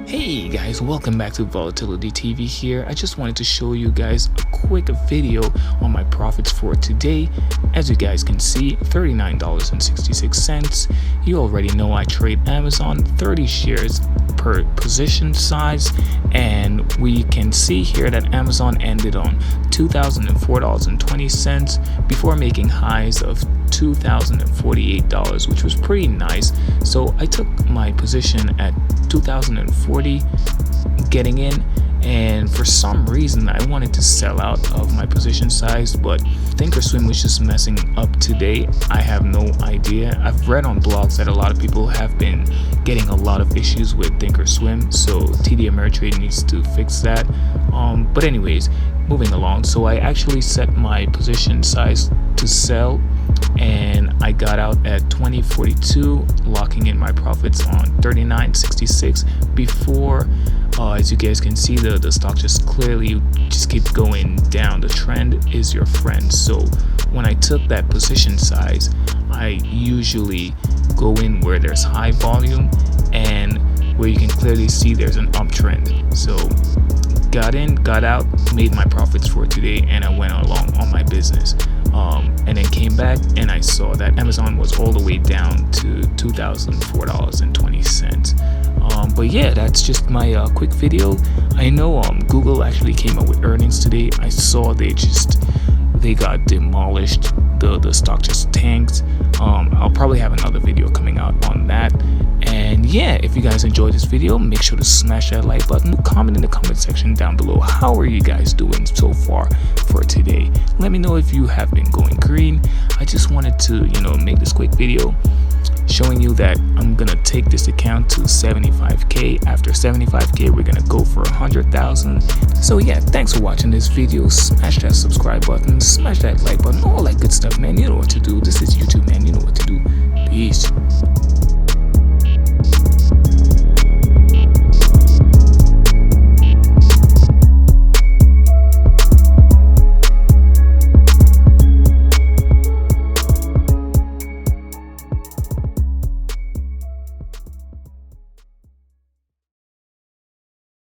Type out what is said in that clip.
Hey guys, welcome back to VolatilityTV here. I just wanted to show you guys a quick video on my profits for today. As you guys can see, $39.66. You already know I trade Amazon, 30 shares per position size, and we can see here that Amazon ended on $2,004.20 before making highs of $2,048, which was pretty nice. So I took my position at 2040 getting in, and for some reason I wanted to sell out of my position size, but thinkorswim was just messing up today. I have no idea. I've read on blogs that a lot of people have been getting a lot of issues with thinkorswim, so TD Amertirade needs to fix that. But anyways, moving along, so I actually set my position size to sell, and I got out at 2042, locking in my profits on 39.66 before as you guys can see, the stock just clearly just keeps going down. The trend is your friend. So when I took that position size, I usually go in where there's high volume and where you can clearly see there's an uptrend. So got in, got out, made my profits for today, and I went along on my business. And then came back and I saw that Amazon was all the way down to $2,004.20. But yeah, that's just my quick video. I know Google actually came up with earnings today. I saw they got demolished. The stock just tanked. I'll probably have another video coming out on that. And yeah, if you guys enjoyed this video, make sure to smash that like button, comment in the comment section down below. How are you guys doing so far for today? Let me know if you have been going green. I just wanted to, make this quick video showing you that I'm gonna take this account to 75k. After 75k, we're gonna go for 100,000. So yeah, thanks for watching this video. Smash that subscribe button, smash that like button, all that good stuff, man. You know what to do. This is YouTube, man. You know what to do. Peace.